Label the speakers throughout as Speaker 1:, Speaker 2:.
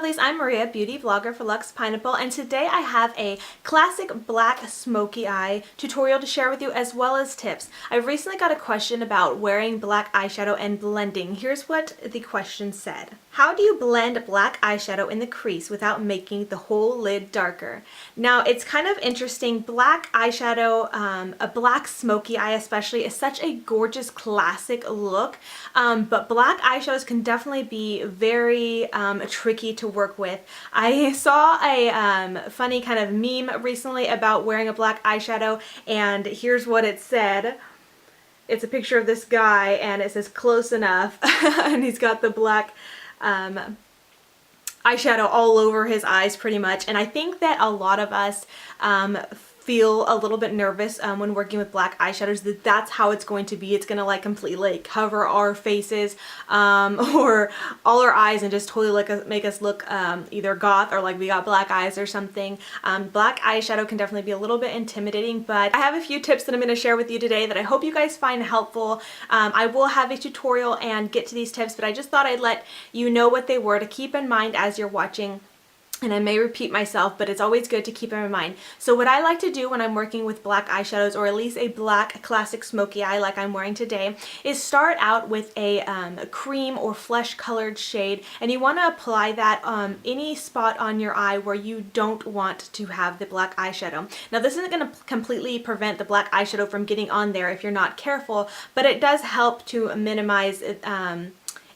Speaker 1: lovelies, I'm Maria, beauty vlogger for Luxe Pineapple, and today I have a classic black smoky eye tutorial to share with you as well as tips. I've recently got a question about wearing black eyeshadow and blending. Here's what the question said. How do you blend black eyeshadow in the crease without making the whole lid darker? Now it's kind of interesting. Black eyeshadow, a black smoky eye especially, is such a gorgeous classic look, but black eyeshadows can definitely be very tricky to work with. I saw a funny kind of meme recently about wearing a black eyeshadow, and here's what it said. It's a picture of this guy and it says close enough and he's got the black eyeshadow all over his eyes pretty much, and I think that a lot of us feel a little bit nervous when working with black eyeshadows that's how it's going to be. It's gonna like completely cover our faces or all our eyes and just totally make us look either goth or like we got black eyes or something. Black eyeshadow can definitely be a little bit intimidating, but I have a few tips that I'm going to share with you today that I hope you guys find helpful. I will have a tutorial and get to these tips, but I just thought I'd let you know what they were to keep in mind as you're watching. And I may repeat myself, but it's always good to keep them in mind. So what I like to do when I'm working with black eyeshadows, or at least a black classic smoky eye like I'm wearing today, is start out with a cream or flesh colored shade, and you want to apply that any spot on your eye where you don't want to have the black eyeshadow. Now this isn't going to completely prevent the black eyeshadow from getting on there if you're not careful, but it does help to minimize it,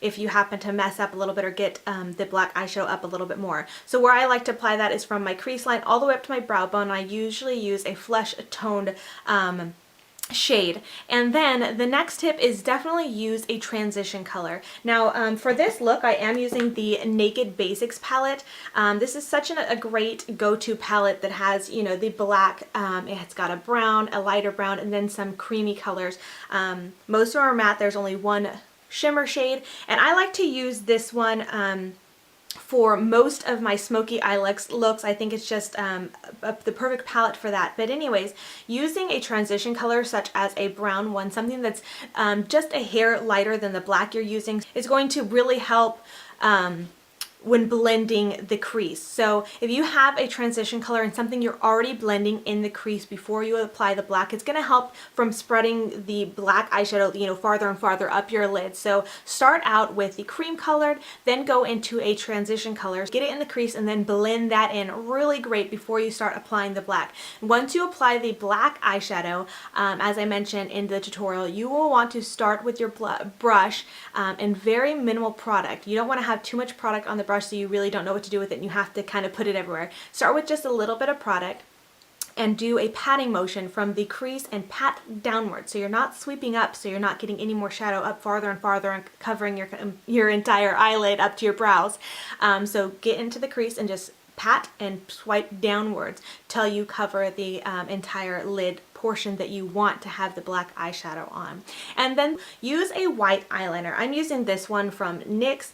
Speaker 1: if you happen to mess up a little bit or get the black eyeshadow up a little bit more. So where I like to apply that is from my crease line all the way up to my brow bone. I usually use a flesh toned shade. And then the next tip is definitely use a transition color. Now for this look I am using the Naked Basics palette. This is such a great go-to palette that has, you know, the black, it's got a brown, a lighter brown, and then some creamy colors. Most of them are matte. There's only one shimmer shade, and I like to use this one for most of my smoky eye looks. I think it's just the perfect palette for that. But anyways, using a transition color such as a brown one, something that's just a hair lighter than the black you're using, is going to really help when blending the crease. So if you have a transition color and something you're already blending in the crease before you apply the black, it's going to help from spreading the black eyeshadow, you know, farther and farther up your lid. So start out with the cream colored, then go into a transition color, get it in the crease, and then blend that in really great before you start applying the black. Once you apply the black eyeshadow, as I mentioned in the tutorial, you will want to start with your brush and very minimal product. You don't want to have too much product on the brush so you really don't know what to do with it and you have to kind of put it everywhere. Start with just a little bit of product and do a patting motion from the crease and pat downward, so you're not sweeping up, so you're not getting any more shadow up farther and farther and covering your entire eyelid up to your brows. So get into the crease and just pat and swipe downwards till you cover the entire lid portion that you want to have the black eyeshadow on. And then use a white eyeliner. I'm using this one from NYX.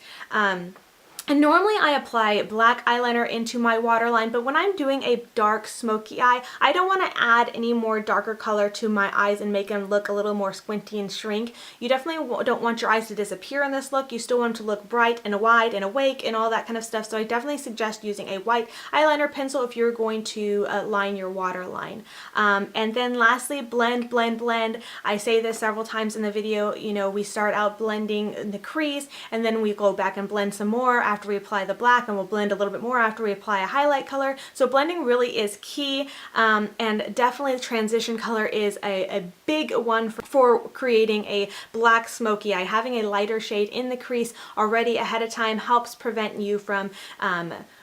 Speaker 1: And normally I apply black eyeliner into my waterline, but when I'm doing a dark smoky eye, I don't want to add any more darker color to my eyes and make them look a little more squinty and shrink. You definitely don't want your eyes to disappear in this look. You still want them to look bright and wide and awake and all that kind of stuff. So I definitely suggest using a white eyeliner pencil if you're going to line your waterline. And then lastly, blend, blend, blend. I say this several times in the video. You know, we start out blending in the crease and then we go back and blend some more after we apply the black, and we'll blend a little bit more after we apply a highlight color. So blending really is key, and definitely the transition color is a big one for creating a black smoky eye. Having a lighter shade in the crease already ahead of time helps prevent you from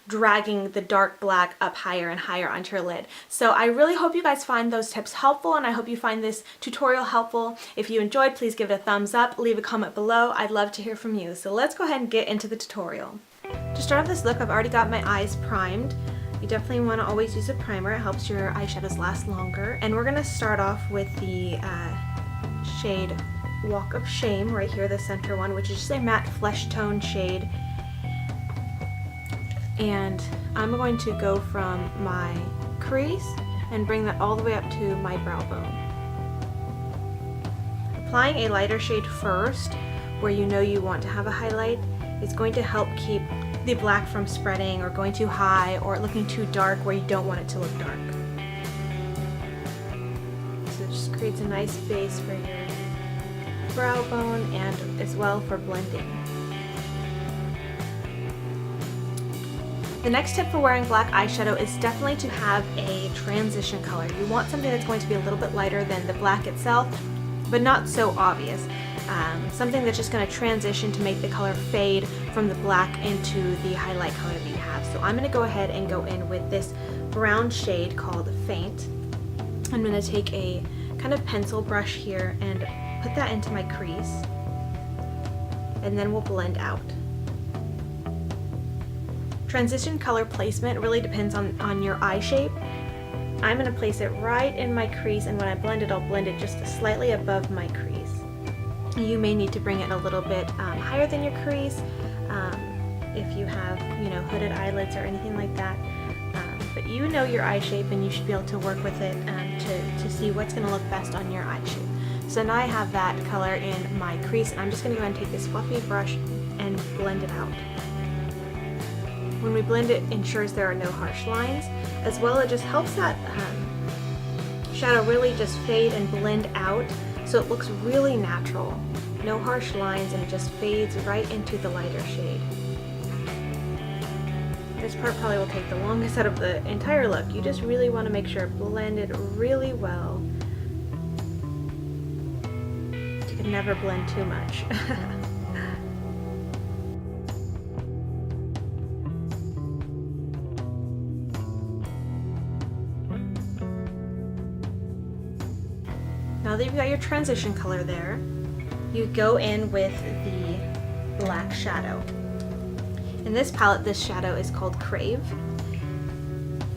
Speaker 1: dragging the dark black up higher and higher onto your lid. So I really hope you guys find those tips helpful, and I hope you find this tutorial helpful. If you enjoyed, please give it a thumbs up, leave a comment below. I'd love to hear from you. So let's go ahead and get into the tutorial. To start off this look, I've already got my eyes primed. You definitely want to always use a primer. It helps your eyeshadows last longer. And we're going to start off with the shade Walk of Shame right here, the center one, which is just a matte flesh tone shade. And I'm going to go from my crease and bring that all the way up to my brow bone. Applying a lighter shade first, where you know you want to have a highlight, is going to help keep the black from spreading or going too high or looking too dark where you don't want it to look dark. So it just creates a nice base for your brow bone and as well for blending. The next tip for wearing black eyeshadow is definitely to have a transition color. You want something that's going to be a little bit lighter than the black itself, but not so obvious. Something that's just going to transition to make the color fade from the black into the highlight color that you have. So I'm going to go ahead and go in with this brown shade called Faint. I'm going to take a kind of pencil brush here and put that into my crease, and then we'll blend out. Transition color placement really depends on your eye shape. I'm going to place it right in my crease, and when I blend it, I'll blend it just slightly above my crease. You may need to bring it a little bit higher than your crease if you have, hooded eyelids or anything like that. But you know your eye shape, and you should be able to work with it to see what's going to look best on your eye shape. So now I have that color in my crease, and I'm just going to go ahead and take this fluffy brush and blend it out. When we blend it, ensures there are no harsh lines. As well, it just helps that shadow really just fade and blend out so it looks really natural. No harsh lines, and it just fades right into the lighter shade. This part probably will take the longest out of the entire look. You just really want to make sure it blended really well. You can never blend too much. Now that you've got your transition color there, you go in with the black shadow. In this palette, this shadow is called Crave.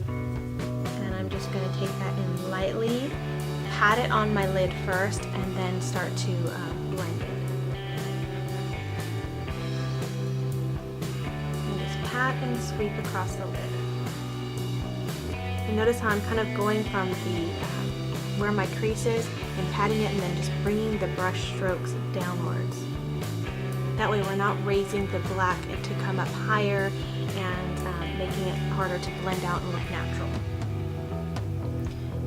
Speaker 1: And I'm just going to take that in lightly, pat it on my lid first, and then start to blend it. And just pat and sweep across the lid. And notice how I'm kind of going from the where my crease is and patting it, and then just bringing the brush strokes downwards. That way we're not raising the black to come up higher and making it harder to blend out and look natural.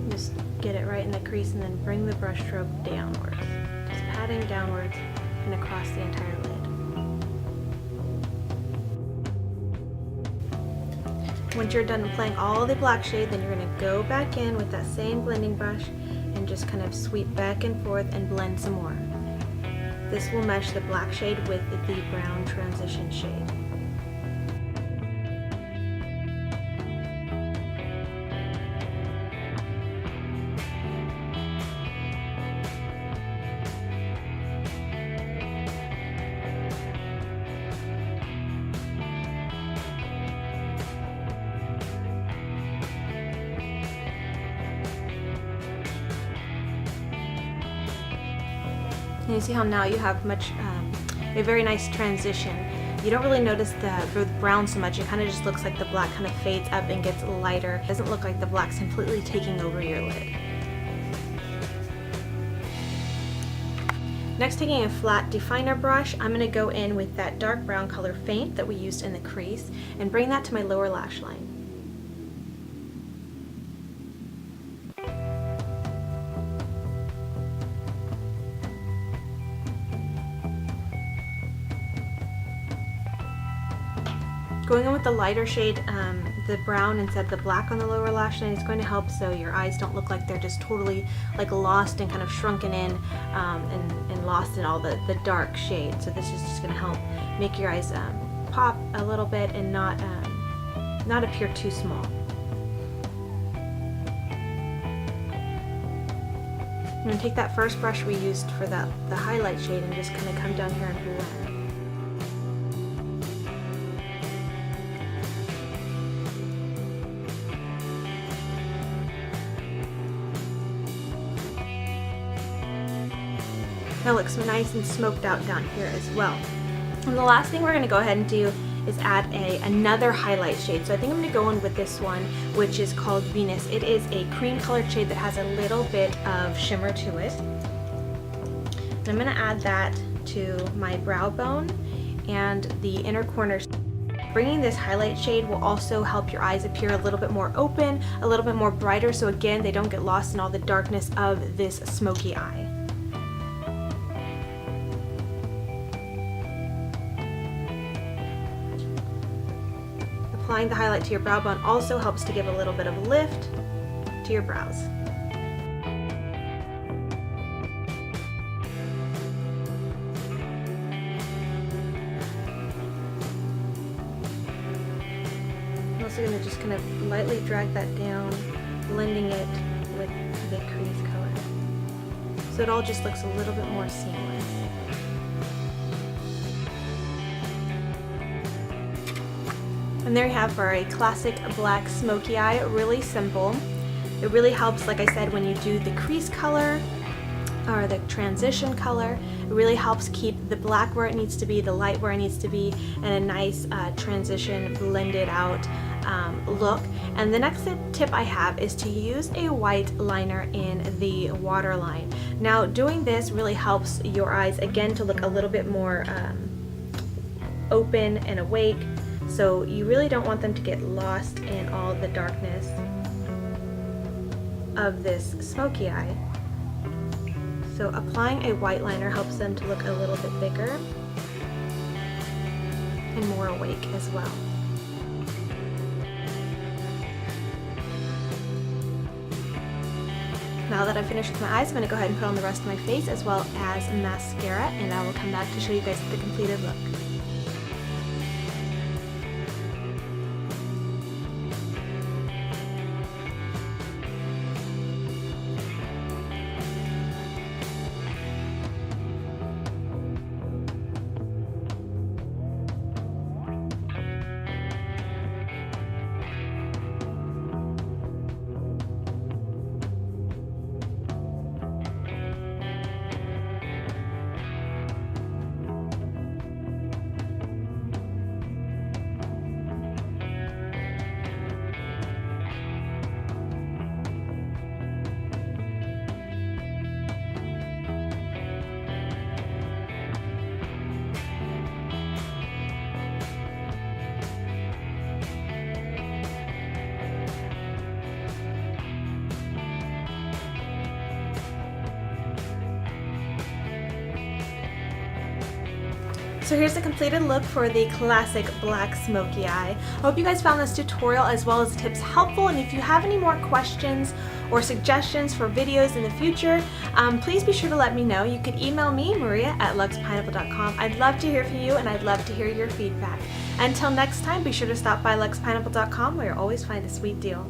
Speaker 1: Just get it right in the crease and then bring the brush stroke downwards. Just patting downwards and across the entire lid. Once you're done applying all the black shade, then you're going to go back in with that same blending brush and just kind of sweep back and forth and blend some more. This will mesh the black shade with the brown transition shade. And you see how now you have a very nice transition. You don't really notice the brown so much. It kind of just looks like the black kind of fades up and gets lighter. It doesn't look like the black's completely taking over your lid. Next, taking a flat definer brush, I'm going to go in with that dark brown color Faint that we used in the crease and bring that to my lower lash line. Going in with the lighter shade, the brown instead of the black on the lower lash line is going to help so your eyes don't look like they're just totally like lost and kind of shrunken in and lost in all the dark shade. So this is just going to help make your eyes pop a little bit and not appear too small. I'm going to take that first brush we used for the highlight shade and just kind of come down here and blend. That looks nice and smoked out down here as well. And the last thing we're going to go ahead and do is add another highlight shade. So I think I'm going to go in with this one, which is called Venus. It is a cream colored shade that has a little bit of shimmer to it. And I'm going to add that to my brow bone and the inner corners. Bringing this highlight shade will also help your eyes appear a little bit more open, a little bit more brighter, so again, they don't get lost in all the darkness of this smoky eye. Applying the highlight to your brow bone also helps to give a little bit of a lift to your brows. I'm also going to just kind of lightly drag that down, blending it with the crease color, so it all just looks a little bit more seamless. And there you have our classic black smoky eye, really simple. It really helps, like I said, when you do the crease color or the transition color. It really helps keep the black where it needs to be, the light where it needs to be, and a nice transition blended out look. And the next tip I have is to use a white liner in the waterline. Now doing this really helps your eyes again to look a little bit more open and awake. So you really don't want them to get lost in all the darkness of this smoky eye. So applying a white liner helps them to look a little bit bigger and more awake as well. Now that I've finished with my eyes, I'm going to go ahead and put on the rest of my face as well as mascara, and I will come back to show you guys the completed look. So here's the completed look for the classic black smoky eye. I hope you guys found this tutorial as well as the tips helpful, and if you have any more questions or suggestions for videos in the future, please be sure to let me know. You can email me, maria@luxpineapple.com. I'd love to hear from you, and I'd love to hear your feedback. Until next time, be sure to stop by luxpineapple.com where you'll always find a sweet deal.